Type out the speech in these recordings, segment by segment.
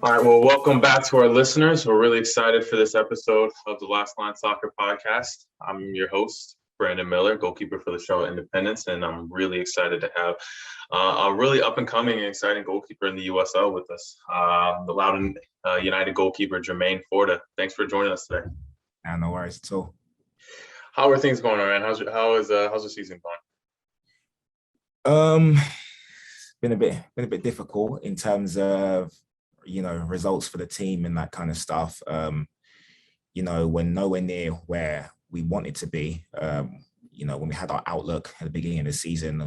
All right, well, welcome back to our listeners. We're really excited for this episode of the Last Line Soccer podcast. I'm your host, Brandon Miller, goalkeeper for the show Independence, and I'm really excited to have a really up-and-coming and exciting goalkeeper in the USL with us, the Loudoun United goalkeeper, Jermaine Fordah. Thanks for joining us today. No worries at all. How are things going, man? How's the season going? Been a bit difficult in terms of results for the team and that kind of stuff. We're nowhere near where we wanted to be. When we had our outlook at the beginning of the season,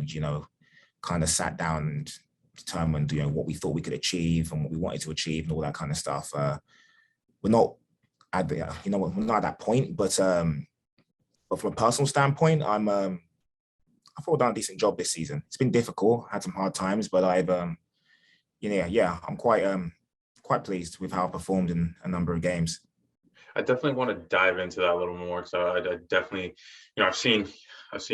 kind of sat down and determined what we thought we could achieve and what we wanted to achieve and all that kind of stuff. We're not at we're not at that point, but from a personal standpoint, I thought I've done a decent job this season. It's been difficult, had some hard times, but I've I'm quite pleased with how I performed in a number of games. I definitely want to dive into that a little more. So I definitely, I've seen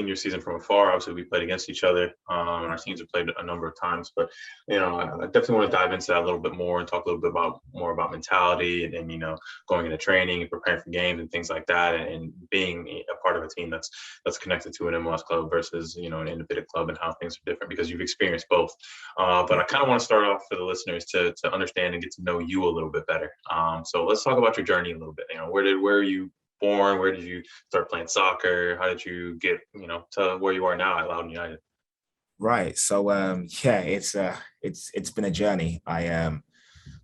your season from afar. Obviously, we played against each other, and our teams have played a number of times. But I definitely want to dive into that a little bit more and talk a little bit more about mentality and going into training and preparing for games and things like that, and being a part of a team that's connected to an MLS club versus an independent club, and how things are different because you've experienced both. But I kind of want to start off for the listeners to understand and get to know you a little bit better. So let's talk about your journey a little bit. Where are you born? Where did you start playing soccer? How did you get, to where you are now at Loudoun United? Right. So, it's been a journey. I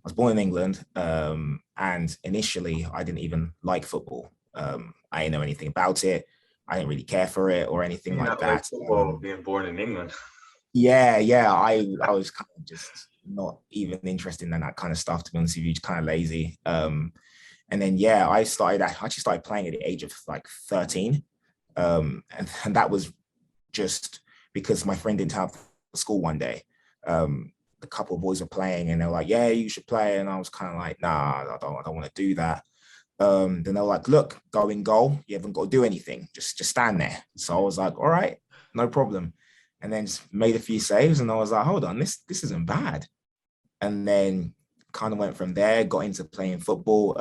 was born in England, and initially I didn't even like football. I didn't know anything about it. I didn't really care for it or anything like that. Football, being born in England. Yeah. I was kind of just not even interested in that kind of stuff, to be honest with you, just kind of lazy. And then, I actually started playing at the age of like 13. And that was just because my friend didn't have school one day. The couple of boys were playing and they were like, yeah, you should play. And I was kind of like, nah, I don't want to do that. Then they were like, look, go in goal. You haven't got to do anything. Just stand there. So I was like, all right, no problem. And then just made a few saves and I was like, hold on, this isn't bad. And then kind of went from there, got into playing football,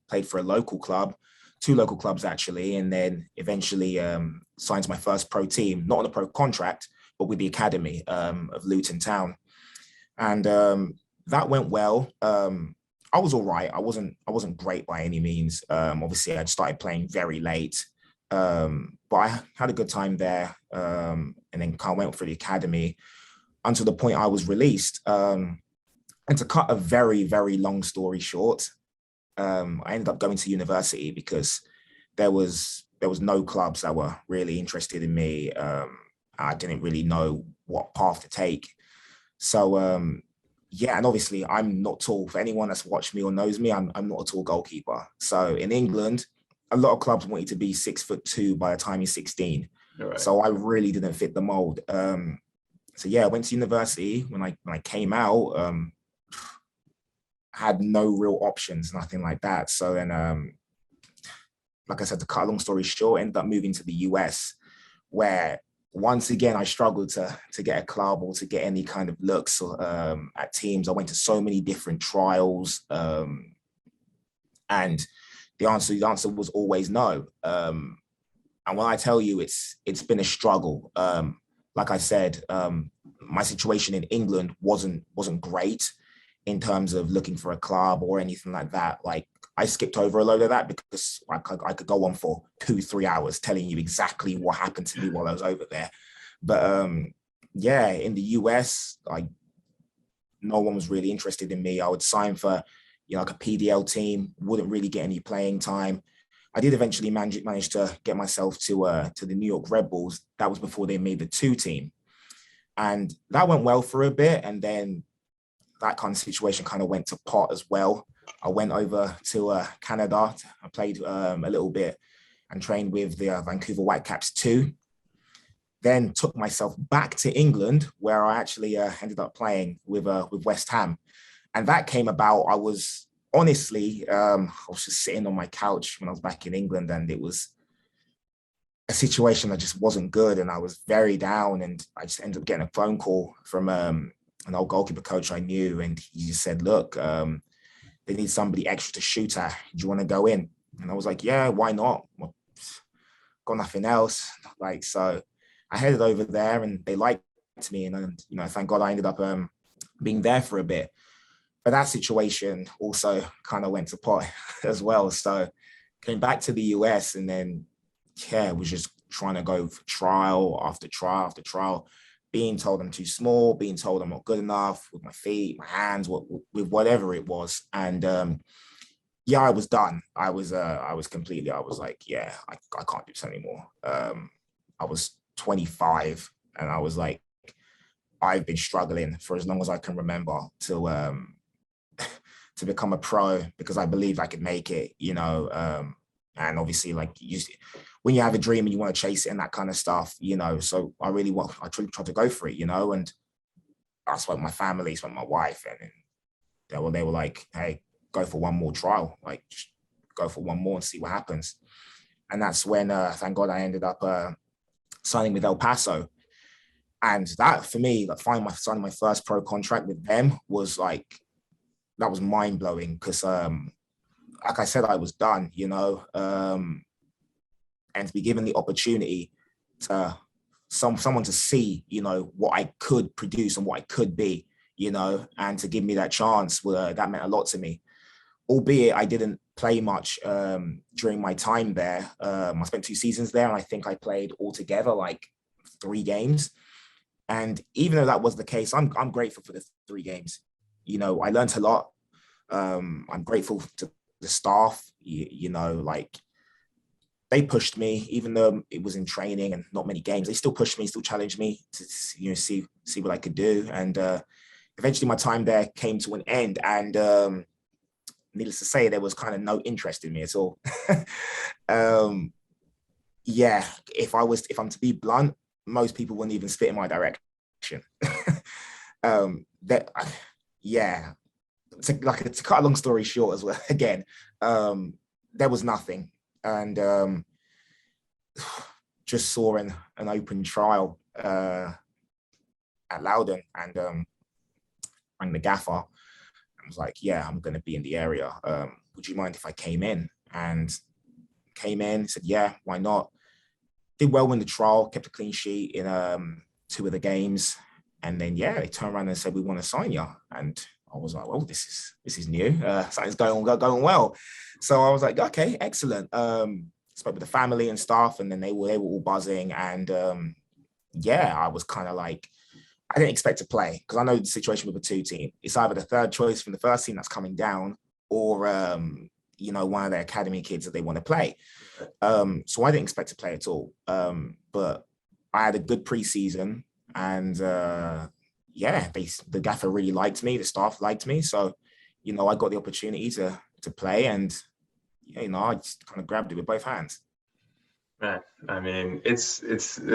played for a local club, 2 local clubs actually, and then eventually signed my first pro team, not on a pro contract, but with the academy of Loudoun town. And that went well. I was all right. I wasn't great by any means. Obviously, I'd started playing very late, but I had a good time there, and then kind of went for the academy until the point I was released. And to cut a very, very long story short, I ended up going to university because there was no clubs that were really interested in me. I didn't really know what path to take. So, and obviously I'm not tall. For anyone that's watched me or knows me, I'm not a tall goalkeeper. So in England, a lot of clubs want you to be 6'2" by the time you're 16. Right. So I really didn't fit the mold. I went to university. When I came out, had no real options, nothing like that. So then, like I said, to cut a long story short, ended up moving to the US, where once again, I struggled to get a club or to get any kind of looks at teams. I went to so many different trials, and the answer was always no. And when I tell you it's been a struggle, like I said, my situation in England wasn't great in terms of looking for a club or anything like that. Like I skipped over a load of that because I could go on for 2-3 hours telling you exactly what happened to me while I was over there. But in the US, no one was really interested in me. I would sign for, like a PDL team, wouldn't really get any playing time. I did eventually manage to get myself to the New York Red Bulls. That was before they made the 2 team. And that went well for a bit. And then that kind of situation kind of went to pot as well. I went over to Canada. I played a little bit and trained with the Vancouver Whitecaps 2. Then took myself back to England, where I actually ended up playing with West Ham. And that came about, I was honestly, I was just sitting on my couch when I was back in England, and it was a situation that just wasn't good. And I was very down, and I just ended up getting a phone call from an old goalkeeper coach I knew. And he just said, look, they need somebody extra to shoot at. Do you want to go in? And I was like, yeah, why not? Well, got nothing else. Like, so I headed over there and they liked me. And you know, thank God I ended up being there for a bit. But that situation also kind of went to pot as well. So came back to the US and then, yeah, was just trying to go for trial after trial after trial, being told I'm too small, being told I'm not good enough with my feet, my hands, with whatever it was. And yeah, I was done. I was like, yeah, I can't do this anymore. I was 25 and I was like, I've been struggling for as long as I can remember to become a pro because I believed I could make it, you know. And obviously, like when you have a dream and you want to chase it and that kind of stuff, you know. So I tried to go for it, you know. And I spoke to my family, spoke to my wife, and they were like, hey, go for one more trial, like just go for one more and see what happens. And that's when, thank God, I ended up signing with El Paso. And that for me, like signing my first pro contract with them was like, that was mind blowing because, like I said, I was done, you know, and to be given the opportunity to someone to see, you know, what I could produce and what I could be, you know, and to give me that chance, that meant a lot to me. Albeit I didn't play much during my time there. I spent 2 seasons there, and I think I played altogether like 3 games. And even though that was the case, I'm grateful for the 3 games. You know, I learned a lot. I'm grateful to the staff. You know, like they pushed me, even though it was in training and not many games. They still pushed me, still challenged me to, you know, see what I could do. And eventually, my time there came to an end. And needless to say, there was kind of no interest in me at all. Yeah, if I'm to be blunt, most people wouldn't even spit in my direction. Yeah, to cut a long story short as well. Again, there was nothing, and just saw an open trial at Loudoun, and rang the gaffer. I was like, yeah, I'm going to be in the area. Would you mind if I came in? And came in, said, yeah, why not? Did well in the trial, kept a clean sheet in 2 of the games. And then, yeah, they turned around and said, we want to sign you. And I was like, well, this is new. Something's going well. So I was like, okay, excellent. Spoke with the family and stuff, and then they were all buzzing. And yeah, I was kind of like, I didn't expect to play because I know the situation with the 2 team. It's either the third choice from the first team that's coming down or, you know, one of their academy kids that they want to play. So I didn't expect to play at all. But I had a good preseason and yeah, the gaffer really liked me. The staff liked me. So, you know, I got the opportunity to play and, you know, I just kind of grabbed it with both hands. Man, I mean, it's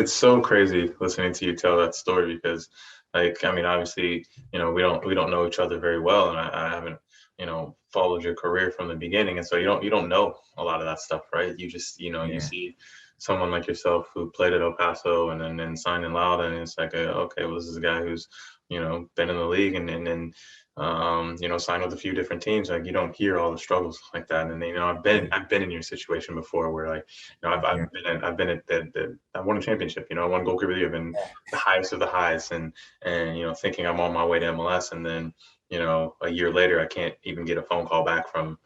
so crazy listening to you tell that story because, like, I mean, obviously, you know, we don't know each other very well, and I haven't, you know, followed your career from the beginning, and so you don't know a lot of that stuff, right? You just, you know, you see someone like yourself who played at El Paso and then signed in Loudoun, and it's like, okay, well, this is a guy who's, you know, been in the league and then you know, signed with a few different teams. Like you don't hear all the struggles like that. And you know, I've been in your situation before where like, you know, I've been at I won a championship. You know, I won goalkeeper of the year, been the highest of the highs, and you know, thinking I'm on my way to MLS, and then you know, a year later, I can't even get a phone call back from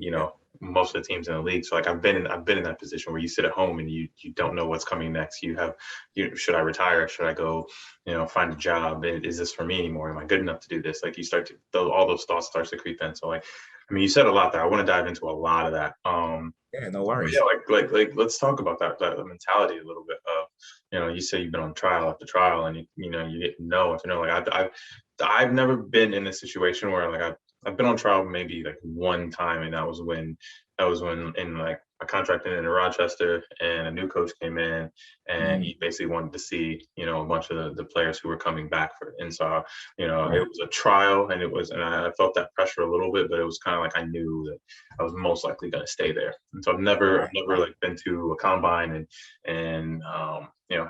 you know, most of the teams in the league. So like I've been in that position where you sit at home and you don't know what's coming next. Should I retire? Should I go, you know, find a job? Is this for me anymore? Am I good enough to do this? Like you start to all those thoughts starts to creep in. So like, I mean, you said a lot there. I want to dive into a lot of that. Yeah, no worries. Yeah, like let's talk about that mentality a little bit of, you know, you say you've been on trial after trial and you know, you get no after no. Like I've never been in a situation where like I've been on trial maybe like one time, and that was when in like I contracted in Rochester, and a new coach came in, and he basically wanted to see, a bunch of the players who were coming back and so, Right. it was a trial, and I felt that pressure a little bit, but it was kind of like I knew that I was most likely going to stay there. And so I've never like been to a combine and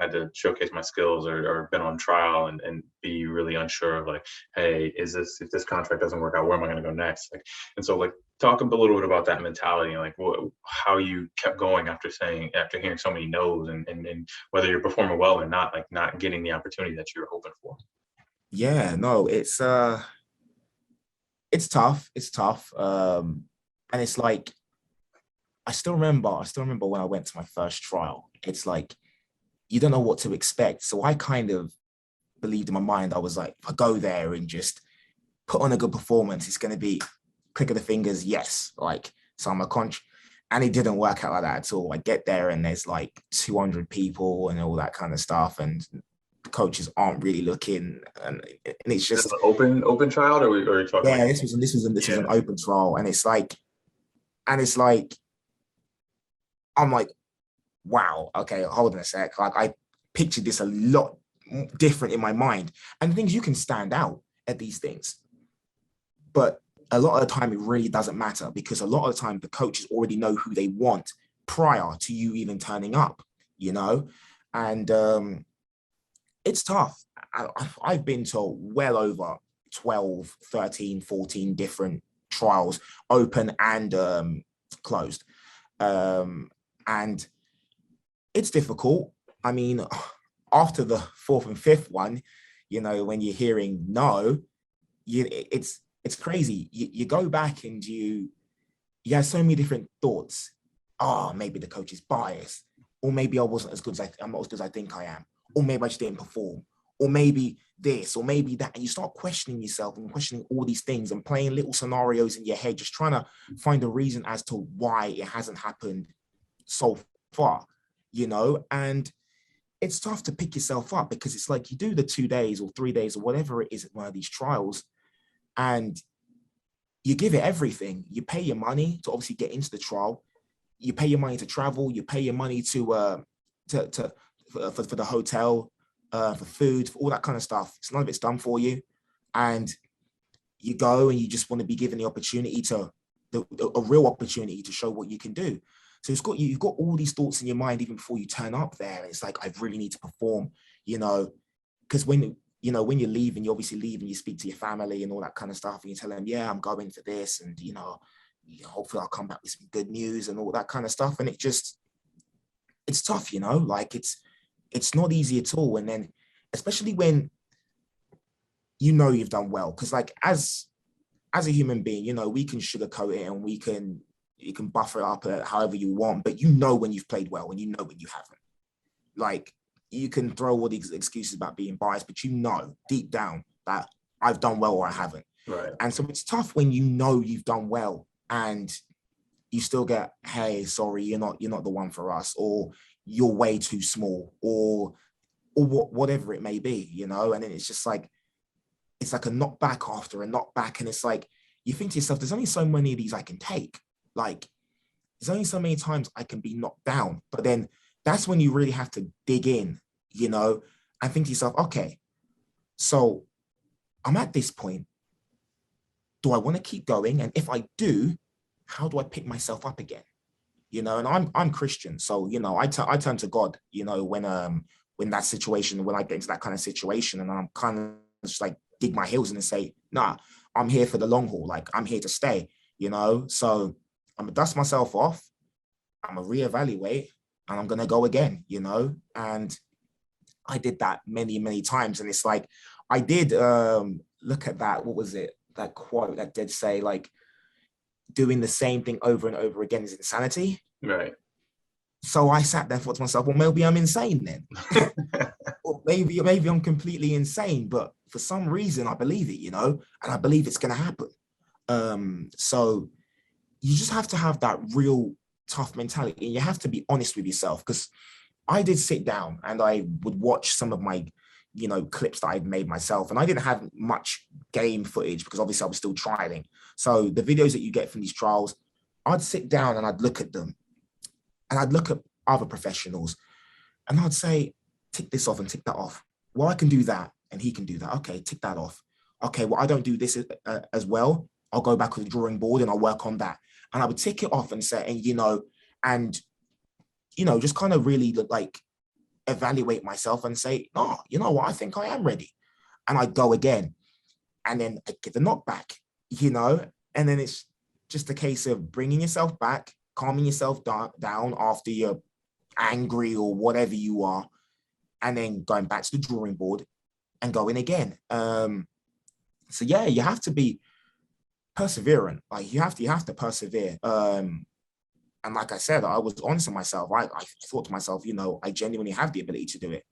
had to showcase my skills or been on trial and be really unsure of like, hey, if this contract doesn't work out, where am I going to go next? Like, and so like, talk a little bit about that mentality and like how you kept going after hearing so many no's and whether you're performing well or not, like not getting the opportunity that you were hoping for. Yeah, no, it's tough. It's tough. And it's like, I still remember when I went to my first trial. It's like, you don't know what to expect. So I kind of believed in my mind, I was like, if I go there and just put on a good performance, it's going to be click of the fingers, yes. Like, so I'm a conch. And it didn't work out like that at all. I get there and there's like 200 people and all that kind of stuff. And the coaches aren't really looking. And it's just an open trial, or are you talking? Yeah, like, this was an open trial. And it's like, I'm like, wow, okay, hold on a sec. Like, I pictured this a lot different in my mind. And the things, you can stand out at these things. But a lot of the time, it really doesn't matter, because a lot of the time, the coaches already know who they want prior to you even turning up, And it's tough. I've been to well over 12, 13, 14 different trials, open and closed. And it's difficult. I mean, after the fourth and fifth one, when you're hearing no, it's crazy. You go back and you have so many different thoughts. Oh, maybe the coach is biased, or maybe I'm not as good as I think I am, or maybe I just didn't perform, or maybe this, or maybe that. And you start questioning yourself and questioning all these things and playing little scenarios in your head, just trying to find a reason as to why it hasn't happened so far, and it's tough to pick yourself up, because it's like you do the 2 days or 3 days or whatever it is at one of these trials, and you give it everything. You pay your money to obviously get into the trial. You pay your money to travel. You pay your money for the hotel, for food, for all that kind of stuff. None of it's done for you, and you go and you just want to be given the opportunity a real opportunity to show what you can do. So you've got all these thoughts in your mind even before you turn up there. It's like, I really need to perform, because when you leave, and you obviously leave and you speak to your family and all that kind of stuff, and you tell them, yeah, I'm going for this, and hopefully I'll come back with some good news and all that kind of stuff. And it's tough, like it's not easy at all. And then especially when you've done well, because like as a human being, we can sugarcoat it and you can buffer it up however you want, but when you've played well and when you haven't. Like, you can throw all these excuses about being biased, but deep down that I've done well or I haven't. Right. And so it's tough when you've done well and you still get, hey, sorry, you're not the one for us, or you're way too small, or whatever it may be, and then it's just like, it's like a knockback after a knockback, and it's like, you think to yourself, there's only so many of these I can take. Like, there's only so many times I can be knocked down. But then that's when you really have to dig in, and think to yourself, okay, so I'm at this point. Do I want to keep going? And if I do, how do I pick myself up again? And I'm Christian, so I turn to God, when that situation, when I get into that kind of situation, and I'm kind of just like dig my heels in and say, nah, I'm here for the long haul. Like, I'm here to stay, so I'm gonna dust myself off, I'm gonna reevaluate, and I'm gonna go again, and I did that many, many times. And it's like, I did look at that, what was it, that quote that did say, like, doing the same thing over and over again is insanity. Right. So I sat there and thought to myself, well, maybe I'm insane then. Or maybe I'm completely insane, but for some reason I believe it, and I believe it's gonna happen. So you just have to have that real tough mentality, and you have to be honest with yourself, because I did sit down and I would watch some of my, clips that I'd made myself, and I didn't have much game footage because obviously I was still trialing. So the videos that you get from these trials, I'd sit down and I'd look at them, And I'd look at other professionals and I'd say, tick this off and tick that off. Well, I can do that and he can do that. Okay, tick that off. Okay, well, I don't do this as well. I'll go back to the drawing board and I'll work on that. And I would tick it off and say, and just kind of really like evaluate myself and say, no, you know what, I think I am ready. And I'd go again. And then I'd get the knockback, and then it's just a case of bringing yourself back, calming yourself down after you're angry or whatever you are, and then going back to the drawing board and going again. So yeah, you have to be perseverant. Like you have to persevere. And like I said, I was honest with myself. I thought to myself, I genuinely have the ability to do it.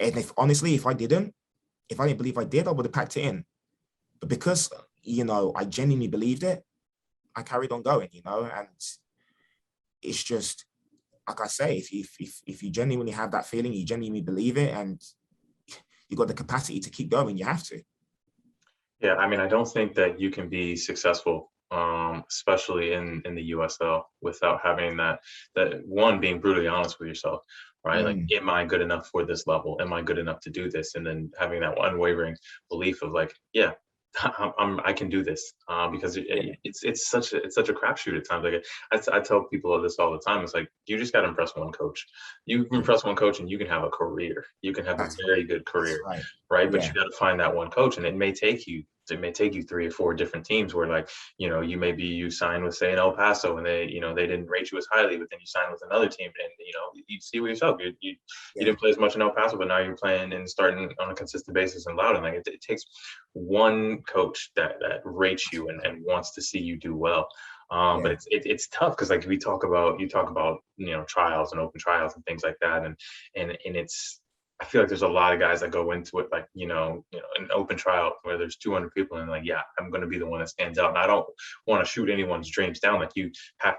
And if I didn't believe I did, I would have packed it in. But because, I genuinely believed it, I carried on going, and it's just, like I say, if you genuinely have that feeling, you genuinely believe it, and you got the capacity to keep going, you have to. Yeah, I mean, I don't think that you can be successful, especially in the USL, without having that one, being brutally honest with yourself, right? Like, am I good enough for this level? Am I good enough to do this? And then having that unwavering belief of like, yeah, I can do this, because it's such a crapshoot at times. Like I tell people this all the time. It's like, you just got to impress one coach. You can impress one coach and you can have a career. You can have a very good career, right? But you got to find that one coach, and it may take you 3 or 4 different teams where, like, you sign with, say, an El Paso, and they didn't rate you as highly, but then you sign with another team, and you see with yourself, you didn't play as much in El Paso, but now you're playing and starting on a consistent basis in Loudoun. Like it takes one coach that rates you and wants to see you do well. But it's tough because, like, you talk about trials and open trials and things like that, and it's, I feel like there's a lot of guys that go into it like, an open trial where there's 200 people and like, yeah, I'm going to be the one that stands out. And I don't want to shoot anyone's dreams down. Like, you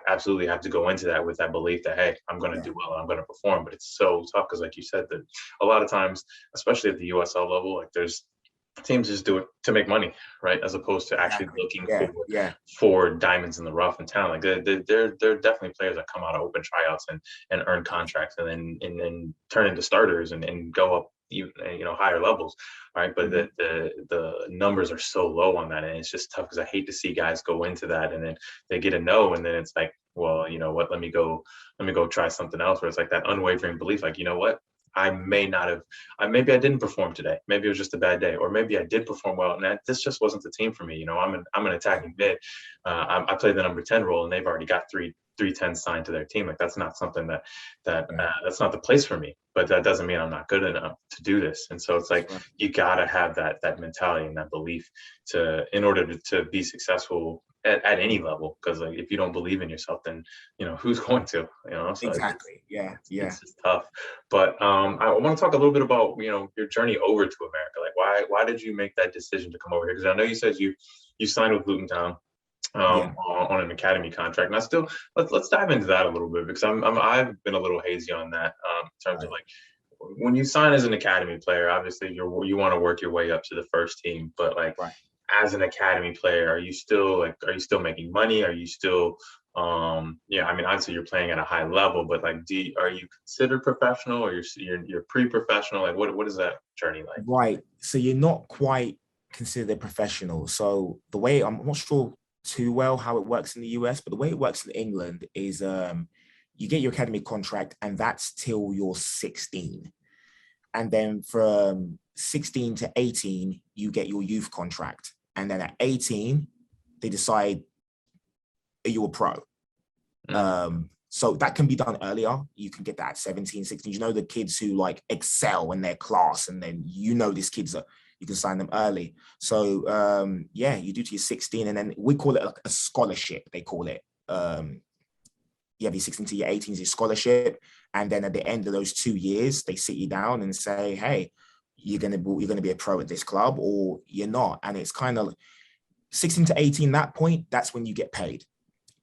absolutely have to go into that with that belief that, hey, I'm going to do well, I'm going to perform. But it's so tough because, like you said, that a lot of times, especially at the USL level, like, there's teams just do it to make money, right? As opposed to actually looking for diamonds in the rough in town. Like there are definitely players that come out of open tryouts and earn contracts and then turn into starters and go up higher levels, right? But the numbers are so low on that, and it's just tough because I hate to see guys go into that and then they get a no, and then it's like, well, you know what? Let me go try something else. Where it's like that unwavering belief, like, you know what? Maybe I didn't perform today. Maybe it was just a bad day, or maybe I did perform well, and this just wasn't the team for me. I'm an attacking mid. I play the number 10 role, and they've already got three 10s signed to their team. Like, that's not something that's not the place for me. But that doesn't mean I'm not good enough to do this. And so it's like, you gotta have that mentality and that belief in order to be successful at any level. Because, like, if you don't believe in yourself, then who's going to? So exactly. It's just tough. But I want to talk a little bit about your journey over to America. Like, why did you make that decision to come over here? Because I know you said you signed with Loudoun Town on an academy contract. And I still let's dive into that a little bit, because I've been a little hazy on that in terms of, like, when you sign as an academy player, obviously you want to work your way up to the first team, but like as an academy player, are you still making money? Are you still I mean, obviously you're playing at a high level, but like, are you considered professional, or you're pre-professional? Like, what is that journey like? Right. So you're not quite considered professional. So the way, I'm not sure too well how it works in the US, but the way it works in England is you get your academy contract, and that's till you're 16. And then from 16 to 18, you get your youth contract. And then at 18, they decide, are you a pro? So that can be done earlier. You can get that at 17, 16. The kids who like excel in their class, and then these kids you can sign them early. So you do to your 16, and then we call it like a scholarship. They call it. You have your 16 to your 18 is your scholarship, and then at the end of those 2 years, they sit you down and say, hey, you're gonna be a pro at this club, or you're not. And it's kind of 16 to 18. That point, that's when you get paid.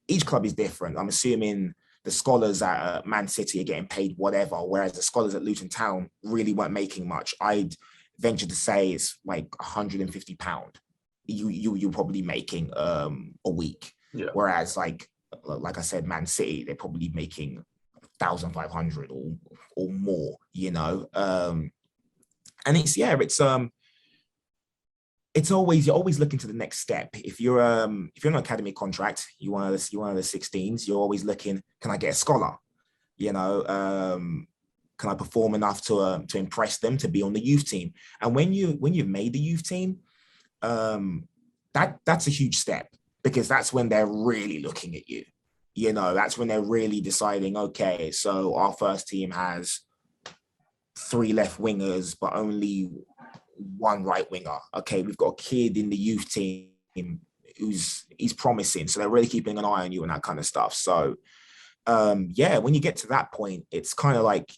Each club is different. I'm assuming the scholars at Man City are getting paid whatever, whereas the scholars at Luton Town really weren't making much. I'd venture to say it's like £150 you're probably making a week. Whereas like I said, Man City, they're probably making 1,500 or more, you know. And it's always, you're always looking to the next step. If you're on an academy contract, you're one of the 16s, you're always looking, can I get a scholar? You know, can I perform enough to impress them to be on the youth team? And when you've made the youth team, that's a huge step, because that's when they're really looking at you. You know, that's when they're really deciding, okay, so our first team has 3 left wingers, but only 1 right winger. Okay, we've got a kid in the youth team he's promising. So they're really keeping an eye on you and that kind of stuff. So yeah, when you get to that point, it's kind of like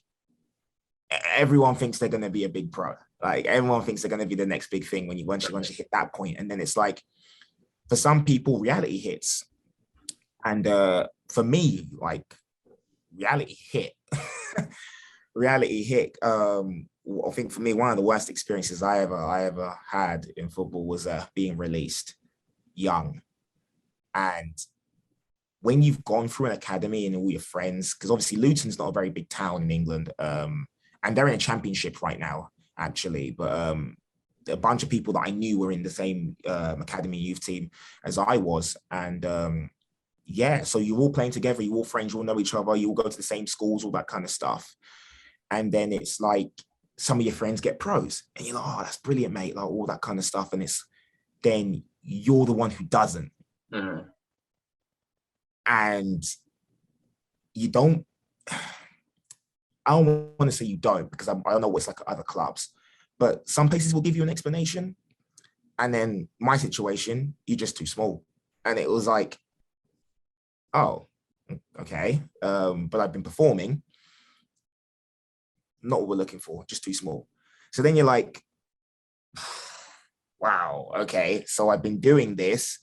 everyone thinks they're going to be a big pro. Like everyone thinks they're going to be the next big thing once you hit that point. And then it's like, for some people, reality hits. And for me, like reality hit. Reality hit. I think for me, one of the worst experiences I ever had in football was being released young. And when you've gone through an academy and all your friends, because obviously Luton's not a very big town in England, and they're in a championship right now, actually. But a bunch of people that I knew were in the same academy youth team as I was. And yeah, so you're all playing together, you're all friends, you all know each other, you all go to the same schools, all that kind of stuff. And then it's like some of your friends get pros and you're like, oh, that's brilliant, mate, like all that kind of stuff. And it's then you're the one who doesn't. Mm. And you don't, I don't want to say you don't, because I don't know what's like at other clubs, but some places will give you an explanation. And then my situation, you're just too small. And it was like, oh, okay. But I've been performing, not what we're looking for, just too small. So then you're like, wow, okay. So I've been doing this.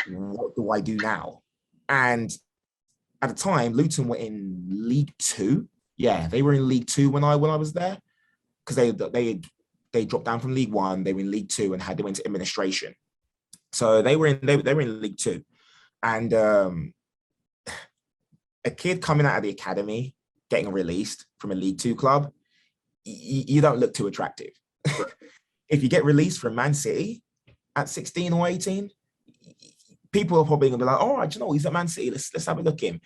What do I do now? And at the time, Luton were in League Two. Yeah, they were in League Two when I was there, because they dropped down from League One. They were in League Two and they went to administration. So they were in League Two, and a kid coming out of the academy getting released from a League Two club, you don't look too attractive. If you get released from Man City at 16 or 18, people are probably gonna be like, all right, you know, he's at Man City, let's have a look at him.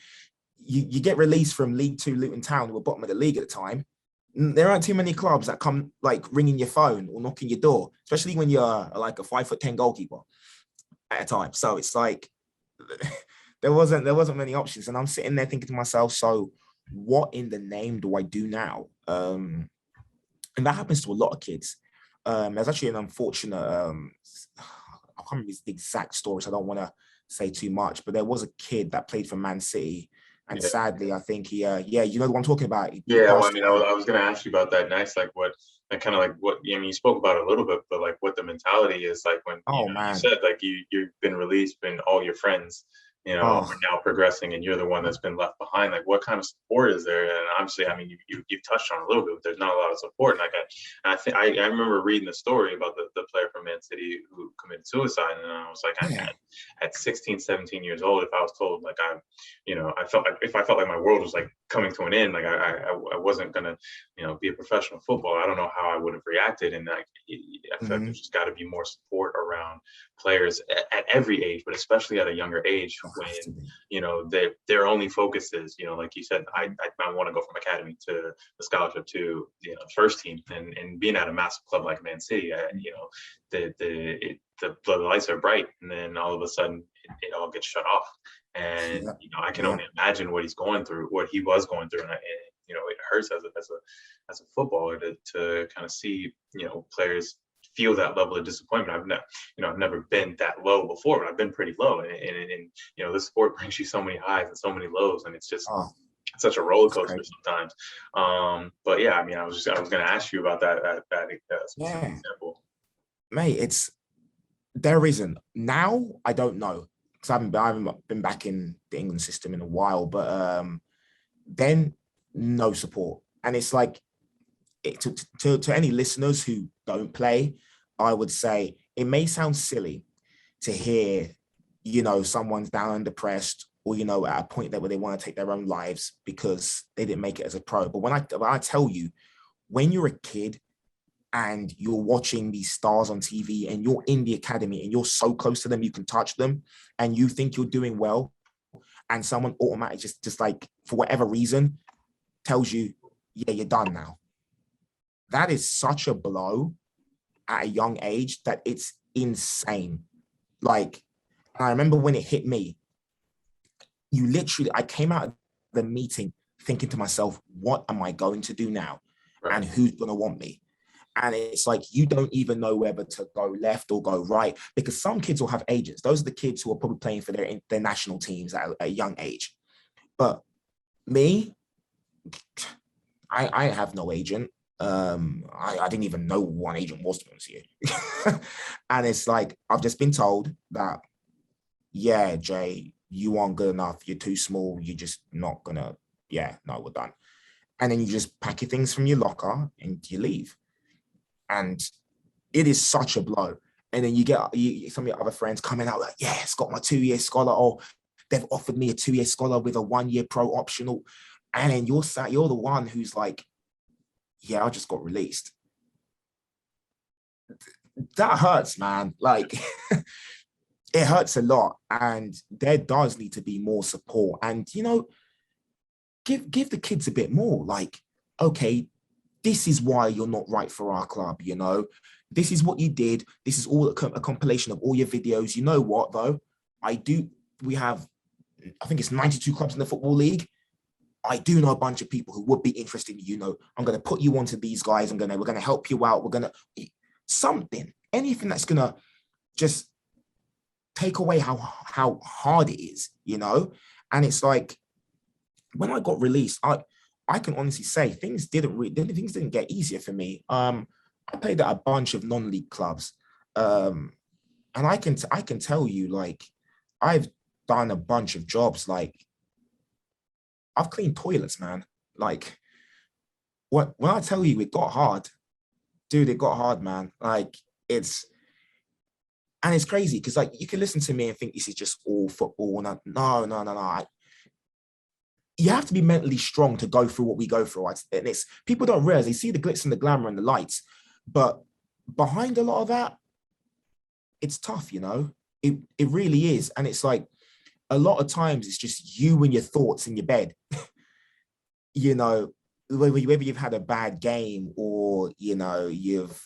You get released from League Two Luton Town, who were bottom of the league at the time. There aren't too many clubs that come like ringing your phone or knocking your door, especially when you're like a 5'10" goalkeeper at a time. So it's like there wasn't many options. And I'm sitting there thinking to myself, so what in the name do I do now? And that happens to a lot of kids. There's actually an unfortunate, I can't remember the exact story, so I don't want to say too much, but there was a kid that played for Man City. And sadly, I think he, you know the one I'm talking about. Well, I mean, I was going to ask you about that next, like what, and kind of like what, I mean, you spoke about it a little bit, but like what the mentality is like when you said like you've been released, and all your friends, are now progressing, and you're the one that's been left behind. Like, what kind of support is there? And obviously, I mean, you've touched on it a little bit, but there's not a lot of support. And I think I remember reading the story about the player from Man City who committed suicide, and I was like, at 16, 17 years old, if I was told like I felt like my world was like coming to an end, like I wasn't gonna be a professional footballer, I don't know how I would have reacted. And like I feel like there's just got to be more support around players at every age, but especially at a younger age, when their only focus is like you said, I want to go from academy to the scholarship to first team, and being at a massive club like Man City, the lights are bright, and then all of a sudden it all gets shut off. And I can only imagine what he was going through, and it hurts as a footballer to kind of see players feel that level of disappointment. I've never been that low before, but I've been pretty low, and this sport brings you so many highs and so many lows, and it's just such a roller coaster sometimes. But yeah, I mean, I was going to ask you about that specific example. Mate, there isn't now. I don't know, because I haven't been back in the England system in a while, but then no support. And it's like, to any listeners who don't play, I would say it may sound silly to hear, someone's down and depressed, or, you know, at a point that where they want to take their own lives because they didn't make it as a pro. But when I tell you, when you're a kid and you're watching these stars on TV and you're in the academy and you're so close to them, you can touch them and you think you're doing well, and someone automatically just like, for whatever reason, tells you, yeah, you're done now. That is such a blow at a young age that it's insane. Like, I remember when it hit me, I came out of the meeting thinking to myself, what am I going to do now? Right. And who's going to want me? And it's like, you don't even know whether to go left or go right, because some kids will have agents. Those are the kids who are probably playing for their national teams at a young age. But me, I have no agent. I didn't even know who one agent was, to be honest with you. And it's like, I've just been told that, yeah, Jay, you aren't good enough. You're too small. You're just not gonna, yeah, no, we're done. And then you just pack your things from your locker and you leave. And it is such a blow. And then you get some of your other friends coming out like, yeah, it's got my 2-year scholar. Oh, they've offered me a 2-year scholar with a 1-year pro optional. And then you're the one who's like, yeah, I just got released. That hurts, man. Like, it hurts a lot. And there does need to be more support. And, you know, give the kids a bit more. Like, okay, this is why you're not right for our club, you know? This is what you did. This is all a compilation of all your videos. You know what, though? We have, I think it's 92 clubs in the Football League. I do know a bunch of people who would be interested in, you know, I'm going to put you onto these guys. We're going to help you out. We're going to, anything that's going to just take away how hard it is, you know? And it's like, when I got released, I can honestly say things didn't get easier for me. I played at a bunch of non-league clubs. And I can tell you, like, I've done a bunch of jobs. Like, I've cleaned toilets, man. Like, when I tell you it got hard, dude, it got hard, man. Like, it's crazy because, like, you can listen to me and think this is just all football. And no. You have to be mentally strong to go through what we go through. And it's, people don't realize, they see the glitz and the glamour and the lights, but behind a lot of that, it's tough, you know? It really is. And it's like, a lot of times it's just you and your thoughts in your bed. You know, whether you've had a bad game or, you know, you've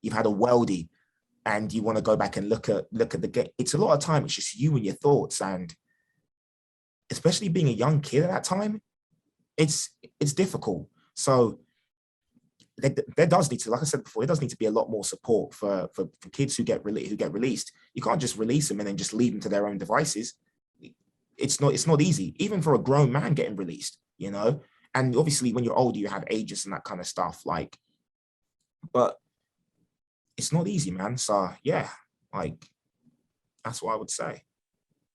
had a worldie and you want to go back and look at the game. It's a lot of time, it's just you and your thoughts. And especially being a young kid at that time, it's difficult. So there does need to, like I said before, there does need to be a lot more support for kids who get released. You can't just release them and then just leave them to their own devices. It's not easy, even for a grown man getting released, you know? And obviously when you're older, you have agents and that kind of stuff, like, but it's not easy, man. So yeah, like, that's what I would say.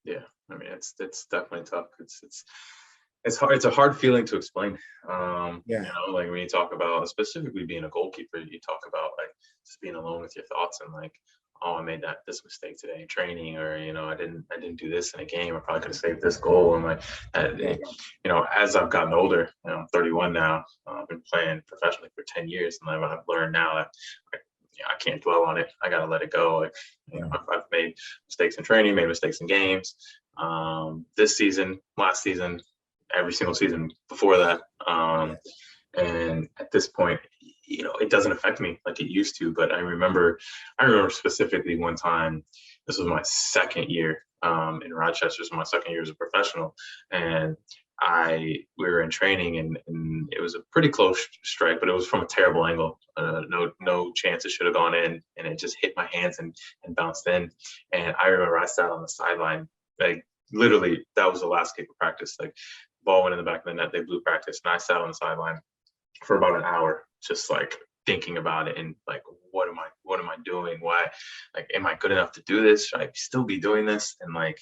Yeah, I mean, it's definitely tough. It's hard. It's a hard feeling to explain. Yeah. You know, like when you talk about specifically being a goalkeeper, you talk about like just being alone with your thoughts and like, oh, I made this mistake today in training, or, you know, I didn't do this in a game. I probably could have saved this goal. And like, you know, as I've gotten older, you know, I'm 31 now. I've been playing professionally for 10 years, and I've learned now that I can't dwell on it. I gotta let it go. Like, you know, I've made mistakes in training, made mistakes in games. This season, last season, every single season before that. And at this point, you know, it doesn't affect me like it used to. But I remember specifically one time, this was my second year in Rochester, so my second year as a professional, and we were in training, and it was a pretty close strike, but it was from a terrible angle. No chance it should have gone in, and it just hit my hands and bounced in. And I remember I sat on the sideline, like literally that was the last kick of practice. Like, ball went in the back of the net, they blew practice, and I sat on the sideline for about an hour, just like thinking about it and like, what am I doing? Why, like, am I good enough to do this? Should I still be doing this? And like,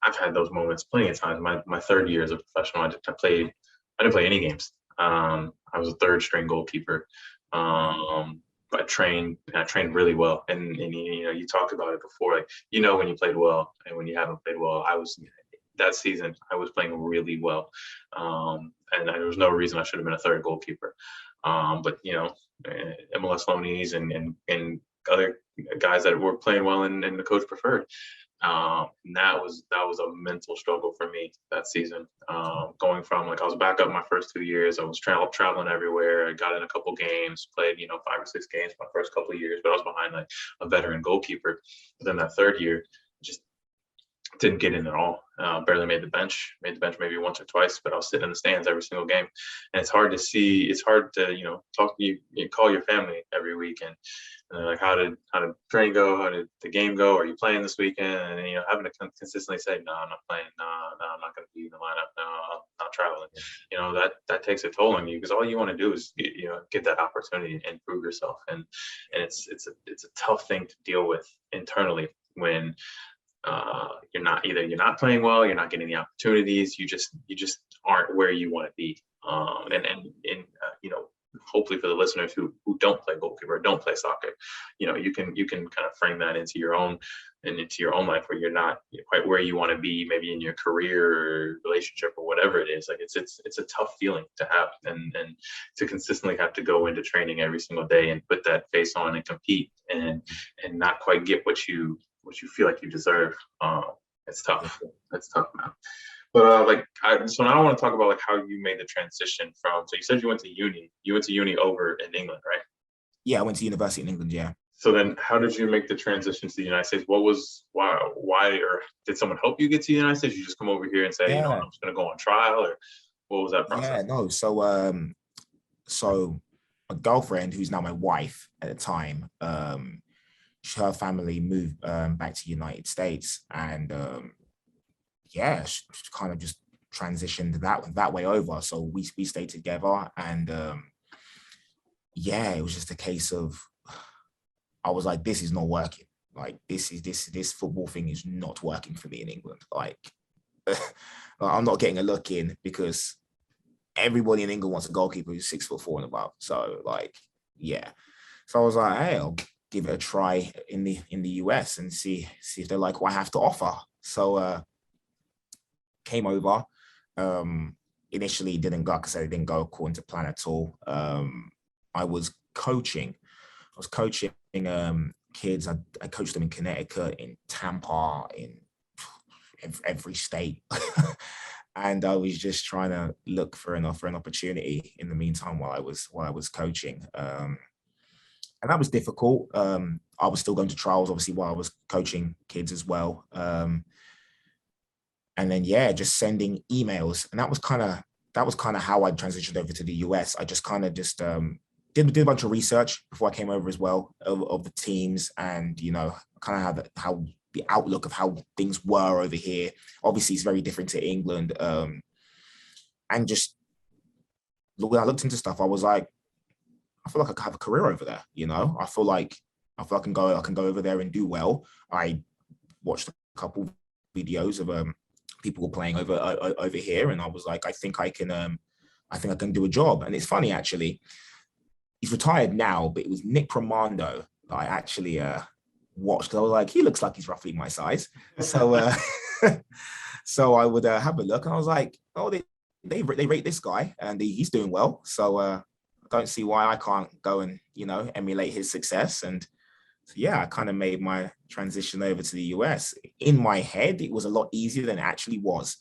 I've had those moments plenty of times. My third year as a professional, I didn't play any games. I was a third string goalkeeper. I trained really well. And you know, you talked about it before, like, you know, when you played well and when you haven't played well. that season I was playing really well, and there was no reason I should have been a third goalkeeper. But MLS loanees and other guys that were playing well and the coach preferred. And that was a mental struggle for me that season. Going from I was back up my first 2 years, I was traveling everywhere. I got in a couple games, played 5 or 6 games my first couple of years, but I was behind a veteran goalkeeper. But then that third year, just didn't get in at all. Barely made the bench. Made the bench maybe once or twice, but I was sitting in the stands every single game. And it's hard to see. It's hard to talk to you call your family every week and like how did training go? How did the game go? Are you playing this weekend? And having to consistently say no, I'm not playing. No, I'm not going to be in the lineup. No, I'm not traveling. That takes a toll on you because all you want to do is get that opportunity and prove yourself. And it's a tough thing to deal with internally when you're not playing well, you're not getting the opportunities, you just aren't where you want to be. Hopefully for the listeners who don't play goalkeeper or don't play soccer, you can kind of frame that into your own life where you're not quite where you want to be, maybe in your career or relationship or whatever it is. Like it's a tough feeling to have and to consistently have to go into training every single day and put that face on and compete and not quite get what you feel like you deserve. It's tough. It's tough, man. But so now I want to talk about how you made the transition from. So you said you went to uni. You went to uni over in England, right? Yeah, I went to university in England. Yeah. So then, how did you make the transition to the United States? Why, or did someone help you get to the United States? You just come over here and say, I'm just going to go on trial, or what was that process? Yeah, no. So my girlfriend, who's now my wife at the time, her family moved back to the United States, and she kind of just transitioned that way over. So we stayed together, and it was just a case of I was like, this is not working. Like this football thing is not working for me in England. Like I'm not getting a look in because everybody in England wants a goalkeeper who's 6'4" and above. So so I was like, hey, I'll give it a try in the US and see if they like what I have to offer. So came over. Initially didn't go because I didn't go according to plan at all. I was coaching kids. I coached them in Connecticut, in Tampa, in every state. And I was just trying to look for an opportunity in the meantime while I was coaching. And that was difficult. I was still going to trials, obviously, while I was coaching kids as well. And then, just sending emails. And that was kind of how I transitioned over to the US. I just kind of did a bunch of research before I came over as well of the teams and, kind of how the outlook of how things were over here. Obviously, it's very different to England. And just when I looked into stuff, I was like, I feel like I could have a career over there. I feel like I can go over there and do well. I watched a couple videos of people were playing over here, and I was like, I think I can do a job. And it's funny actually. He's retired now, but it was Nick Romando that I actually watched. I was like, he looks like he's roughly my size. So so I would have a look, and I was like, oh, they rate this guy, and he's doing well. So I don't see why I can't go and emulate his success. And so, I kind of made my transition over to the US. In my head, it was a lot easier than it actually was.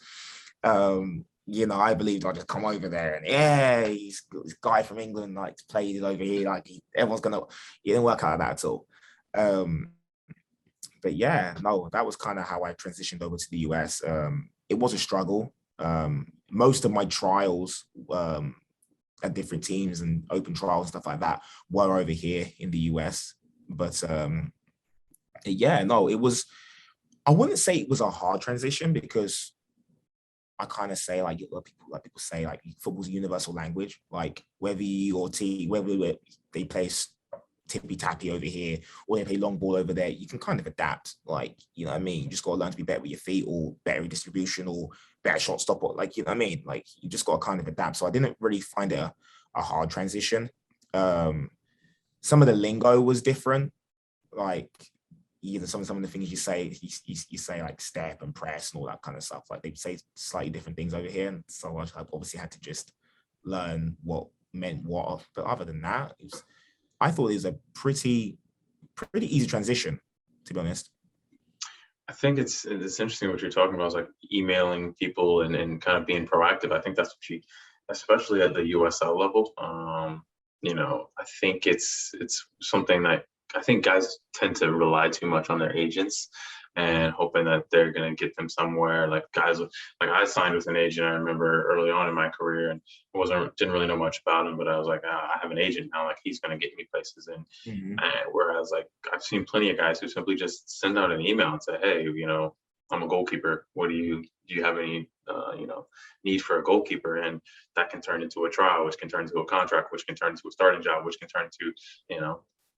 I believed I'd just come over there and he's this guy from England, like played it over here, like everyone's gonna. It didn't work out like that at all. But that was kind of how I transitioned over to the US. It was a struggle. Most of my trials at different teams and open trials and stuff like that were over here in the US. But it was. I wouldn't say it was a hard transition because I kind of say people say football's a universal language. Like whether they play tippy tappy over here or they play long ball over there, you can kind of adapt. You just got to learn to be better with your feet or better distribution or better shot stop. Or you just got to kind of adapt. So I didn't really find it a hard transition. Some of the lingo was different. some of the things you say, you say like step and press and all that kind of stuff. Like they say slightly different things over here, and so I obviously had to just learn what meant what. But other than that, I thought it was a pretty easy transition, to be honest. I think it's interesting what you're talking about, is like emailing people and kind of being proactive. I think that's what you, especially at the USL level. I think it's something that I think guys tend to rely too much on their agents and hoping that they're going to get them somewhere. Like guys, like I signed with an agent, I remember early on in my career, and didn't really know much about him, but I was like, I have an agent now, like he's going to get me places. And whereas like I've seen plenty of guys who simply just send out an email and say, hey, I'm a goalkeeper. Do you have any, need for a goalkeeper? And that can turn into a trial, which can turn into a contract, which can turn into a starting job, which can turn into,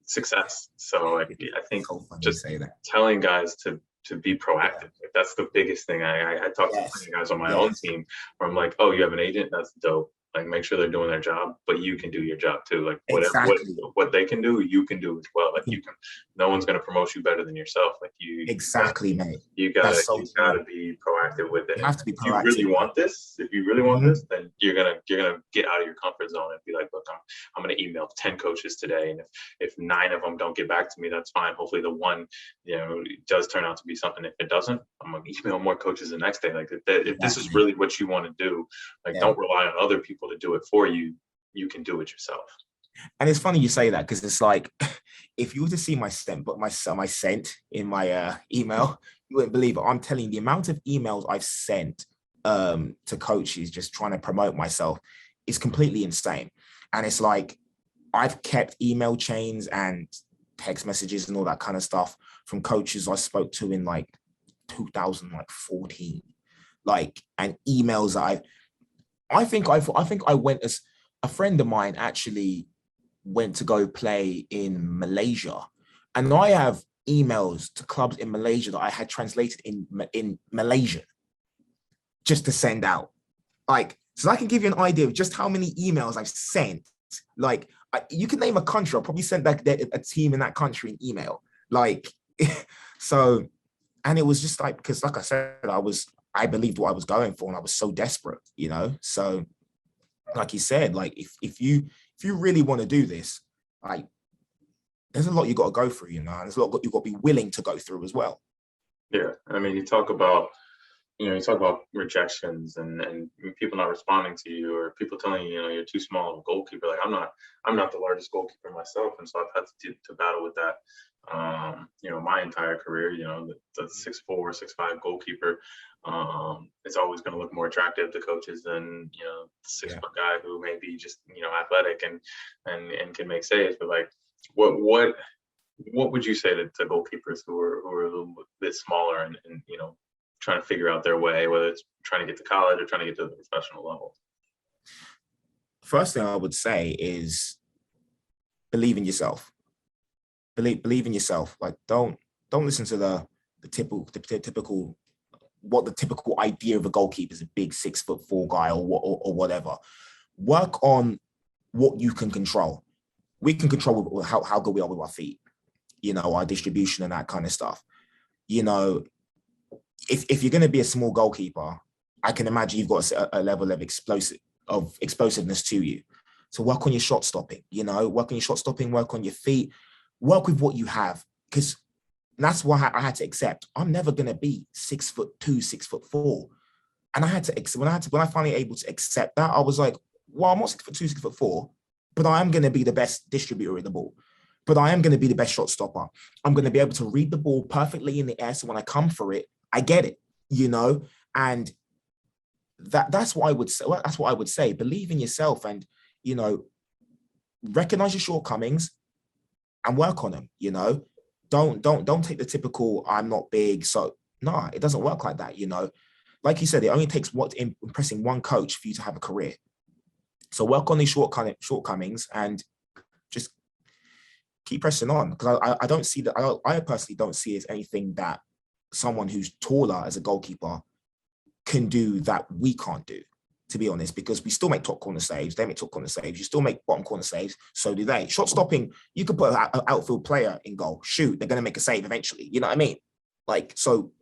success. So I think just telling guys to be proactive. Like, that's the biggest thing. I talk to plenty of guys on my own team where I'm like, oh, you have an agent? That's dope. Like, make sure they're doing their job, but you can do your job too. Like what they can do, you can do as well. Like no one's going to promote you better than yourself. Like mate. You gotta be proactive with it. You have to be proactive. If you really want this, then you're gonna get out of your comfort zone and be like, look, I'm gonna email 10 coaches today, and if 9 of them don't get back to me, that's fine. Hopefully the one, does turn out to be something. If it doesn't, I'm gonna email more coaches the next day. Like if this is really what you want to do, like don't rely on other people to do it for you. You can do it yourself. And it's funny you say that, because it's like, if you were to see my sent in my email, you wouldn't believe it. I'm telling you, the amount of emails I've sent to coaches just trying to promote myself is completely insane. And it's like, I've kept email chains and text messages and all that kind of stuff from coaches I spoke to in like 2014, and emails that I think I went, as a friend of mine actually went to go play in Malaysia, and I have emails to clubs in Malaysia that I had translated in Malaysian just to send out. So I can give you an idea of just how many emails I've sent. You can name a country, I'll probably send back a team in that country an email. So, and it was just because like I said, I believed what I was going for, and I was so desperate, So, like you said, if you really want to do this, there's a lot you got to go through, There's a lot you got to be willing to go through as well. Yeah, I mean, you talk about rejections and people not responding to you, or people telling you, you're too small of a goalkeeper. Like I'm not the largest goalkeeper myself, and so I've had to battle with that. My entire career, the 6'4", 6'5" goalkeeper, it's always going to look more attractive to coaches than, the 6-foot guy who may be just, athletic and can make saves. But what would you say to goalkeepers who are a little bit smaller and trying to figure out their way, whether it's trying to get to college or trying to get to the professional level? First thing I would say is believe in yourself. Believe in yourself. Don't listen to the typical what the typical idea of a goalkeeper is, a big 6'4" guy or whatever. Work on what you can control. We can control how good we are with our feet, our distribution and that kind of stuff. If you're going to be a small goalkeeper, I can imagine you've got a level of explosiveness to you. So work on your shot stopping, work on your shot stopping, work on your feet, work with what you have. Because that's why I had to accept I'm never going to be 6'2", 6'4". And I had to, when I finally able to accept that, I was like, well, I'm not 6'2", 6'4", but I am going to be the best distributor of the ball. But I am going to be the best shot stopper. I'm going to be able to read the ball perfectly in the air. So when I come for it, I get it, and that's what I would say. That's what I would say. Believe in yourself, and recognize your shortcomings and work on them. Don't take the typical "I'm not big," so no, it doesn't work like that. Like you said, it only takes impressing one coach for you to have a career. So work on these shortcomings and just keep pressing on, because I don't see that. I personally don't see it as anything that someone who's taller as a goalkeeper can do that we can't do. to be honest, because we still make top corner saves. They make top corner saves. You still make bottom corner saves. So do they. Shot stopping, you could put an outfield player in goal. Shoot, they're going to make a save eventually. You know what I mean? Like, so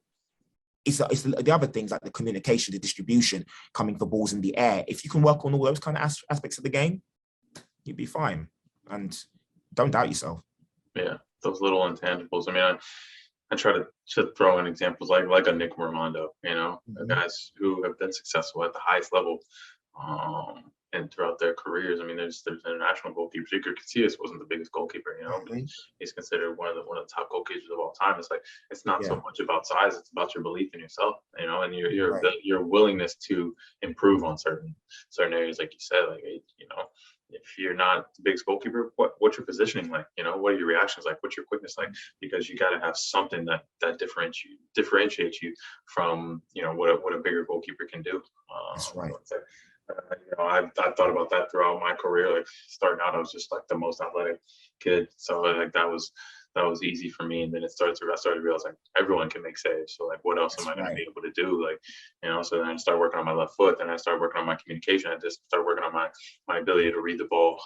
it's the other things like the communication, the distribution, coming for balls in the air. If you can work on all those kind of aspects of the game, you'd be fine. And don't doubt yourself. Yeah, those little intangibles. I mean, I try to throw in examples like a Nick Raimondo, guys who have been successful at the highest level, and throughout their careers. I mean, there's international goalkeepers. Iker Casillas wasn't the biggest goalkeeper, but he's considered one of the top goalkeepers of all time. It's like it's not so much about size; it's about your belief in yourself, and your willingness to improve on certain areas, like you said, like if you're not the biggest goalkeeper, what's your positioning like? What are your reactions like? What's your quickness like? Because you got to have something that differentiates you from what a bigger goalkeeper can do. That's right. I thought about that throughout my career. Like starting out, I was just like the most athletic kid, so like that was easy for me. And then I started to realize like everyone can make saves. So like, what else am I going to be able to do? Like, so then I started working on my left foot. Then I started working on my communication. I just started working on my ability to read the ball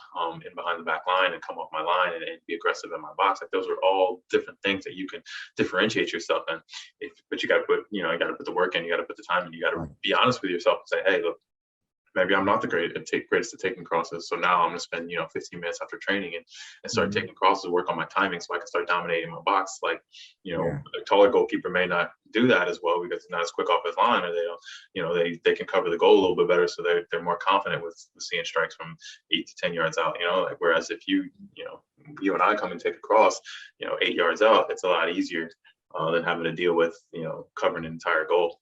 in behind the back line and come off my line and be aggressive in my box. Like those are all different things that you can differentiate yourself in. But you got to put put the work in. You got to put the time in. You got to be honest with yourself and say, hey, look, maybe I'm not the greatest at taking crosses. So now I'm going to spend, 15 minutes after training and start taking crosses, work on my timing so I can start dominating my box. Like, a taller goalkeeper may not do that as well because he's not as quick off his line, or they don't, they can cover the goal a little bit better. So they're more confident with seeing strikes from 8 to 10 yards out, like, whereas if you and I come and take a cross, 8 yards out, it's a lot easier than having to deal with, covering an entire goal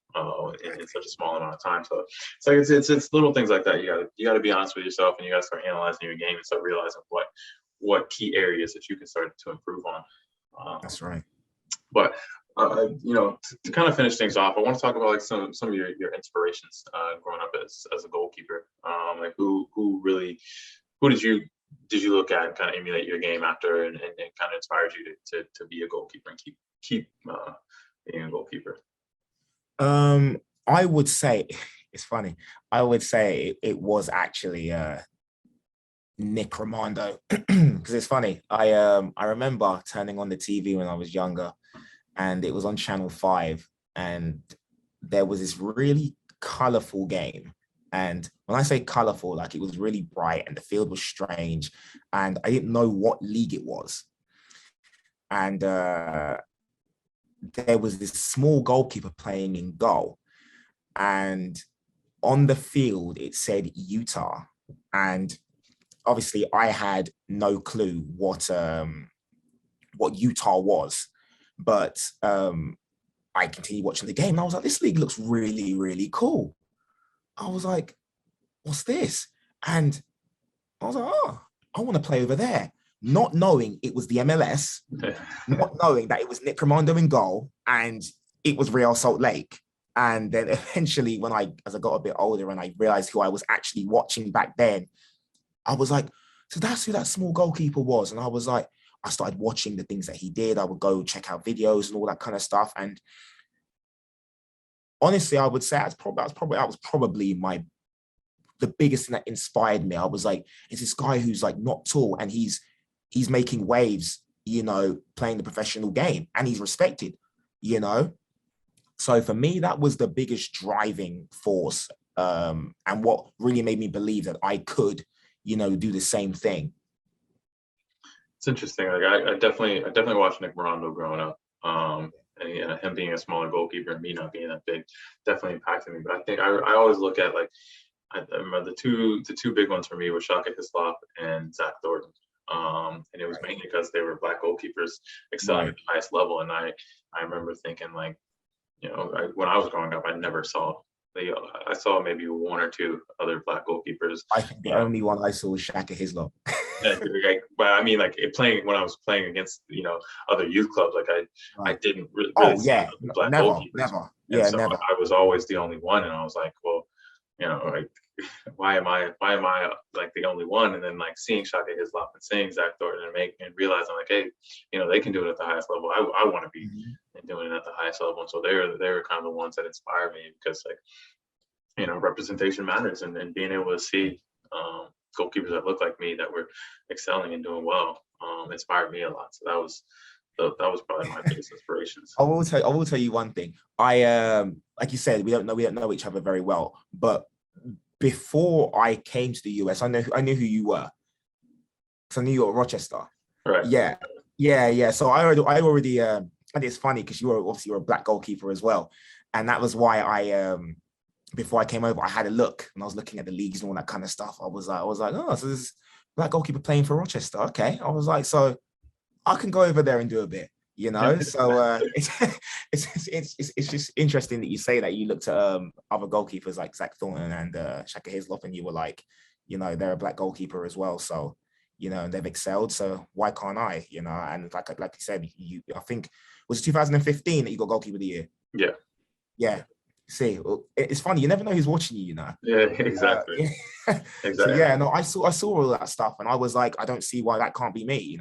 in such a small amount of time. So it's little things like that. You gotta be honest with yourself, and you gotta start analyzing your game and start realizing what key areas that you can start to improve on. That's right. But to kind of finish things off, I want to talk about like some of your inspirations growing up as a goalkeeper. Like who did you look at and kind of emulate your game after, and kind of inspired you to be a goalkeeper and keep being a goalkeeper? I would say it's funny. I would say it was actually Nick Raimondo, because it's funny. I remember turning on the TV when I was younger, and it was on Channel 5, and there was this really colorful game. And when I say colorful, like it was really bright and the field was strange, and I didn't know what league it was. And there was this small goalkeeper playing in goal, and on the field it said Utah, and obviously I had no clue what Utah was, but I continued watching the game and I was like, this league looks really, really cool. I was like, what's this? And I was like, oh, I want to play over there. Not knowing it was the MLS, not knowing that it was Nick Raimondo in goal and it was Real Salt Lake. And then eventually as I got a bit older and I realized who I was actually watching back then, I was like, so that's who that small goalkeeper was. And I was like, I started watching the things that he did. I would go check out videos and all that kind of stuff. And honestly, I would say that was probably the biggest thing that inspired me. I was like, it's this guy who's like not tall and he's making waves, playing the professional game, and he's respected, So for me, that was the biggest driving force, and what really made me believe that I could, do the same thing. It's interesting. Like I definitely watched Nick Raimondo growing up. And him being a smaller goalkeeper and me not being that big definitely impacted me. But I think I always look at like I remember the two big ones for me were Shaka Hislop and Zach Thornton. And it was mainly because they were Black goalkeepers excelling at the highest level. And I remember thinking like, when I was growing up, I never saw I saw maybe one or two other Black goalkeepers. I think the only one I saw was Shaka Hislop. But I mean, like when I was playing against other youth clubs, like I didn't really see Black goalkeepers. Never. Never. I was always the only one, and I was like, well, like why am I like the only one? And then like seeing Shaka Hislop and seeing Zach Thornton and realizing like, hey, they can do it at the highest level. I want to be doing it at the highest level. And so they were kind of the ones that inspired me, because like, representation matters, and being able to see goalkeepers that look like me that were excelling and doing well inspired me a lot. So that was probably my biggest inspirations. I will tell you one thing. Like you said, we don't know each other very well, but before I came to the US, I knew who you were. So I knew you were Rochester. Right. Yeah. So I already and it's funny because you're a black goalkeeper as well. And that was why before I came over, I had a look and I was looking at the leagues and all that kind of stuff. I was like, oh, so this black goalkeeper playing for Rochester. Okay. I was like, so I can go over there and do a bit, So it's just interesting that you say that you looked at other goalkeepers like Zach Thornton and Shaka Hislop, and you were like, they're a black goalkeeper as well. So, they've excelled. So why can't I? And like you said, I think was it 2015 that you got goalkeeper of the year? Yeah. Yeah. See, it's funny. You never know who's watching you, Yeah, exactly. Exactly. So yeah, no, I saw all that stuff, and I was like, I don't see why that can't be me,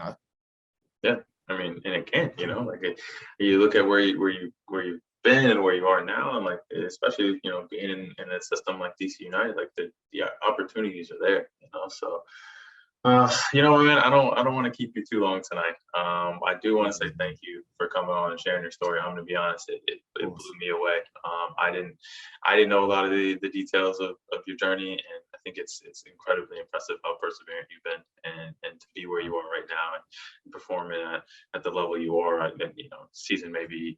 Yeah, I mean, and it can, like you look at where you've been and where you are now, and like especially being in a system like DC United, like the opportunities are there, So. Man, I don't want to keep you too long tonight. I do want to say thank you for coming on and sharing your story. I'm going to be honest, it blew me away. I didn't know a lot of the details of your journey, and I think it's incredibly impressive how perseverant you've been, and to be where you are right now and performing at the level you are. And season maybe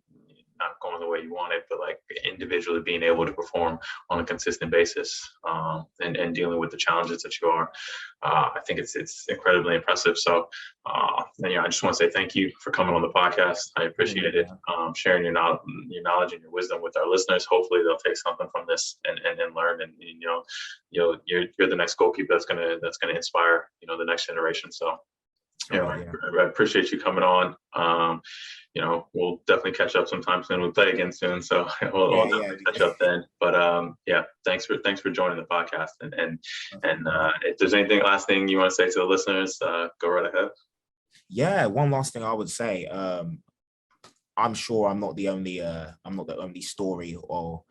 not going the way you want it, but like individually being able to perform on a consistent basis, and dealing with the challenges that you are. I think it's incredibly impressive. So, I just want to say thank you for coming on the podcast. I appreciate it. Sharing your knowledge and your wisdom with our listeners. Hopefully, they'll take something from this and learn. And you're the next goalkeeper that's gonna inspire the next generation. So, I appreciate you coming on. We'll definitely catch up sometime soon. We'll play again soon, so we'll definitely catch up then. But thanks for joining the podcast. And if there's last thing you want to say to the listeners, go right ahead. Yeah, one last thing I would say. I'm sure I'm not the only story, or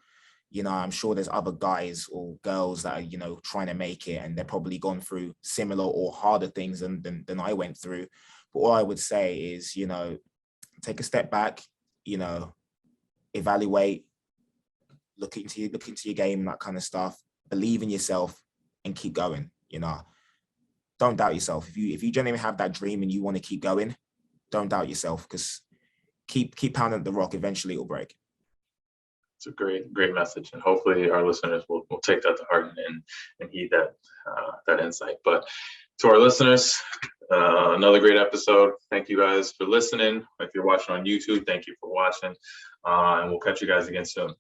I'm sure there's other guys or girls that are trying to make it, and they're probably gone through similar or harder things than I went through. But all I would say is take a step back, evaluate, look into your game, that kind of stuff. Believe in yourself and keep going. Don't doubt yourself. If you genuinely have that dream and you want to keep going, don't doubt yourself, because keep pounding the rock. Eventually, it'll break. It's a great message, and hopefully our listeners will take that to heart and heed that insight. But to our listeners, another great episode. Thank you guys for listening. If you're watching on YouTube, thank you for watching, and we'll catch you guys again soon.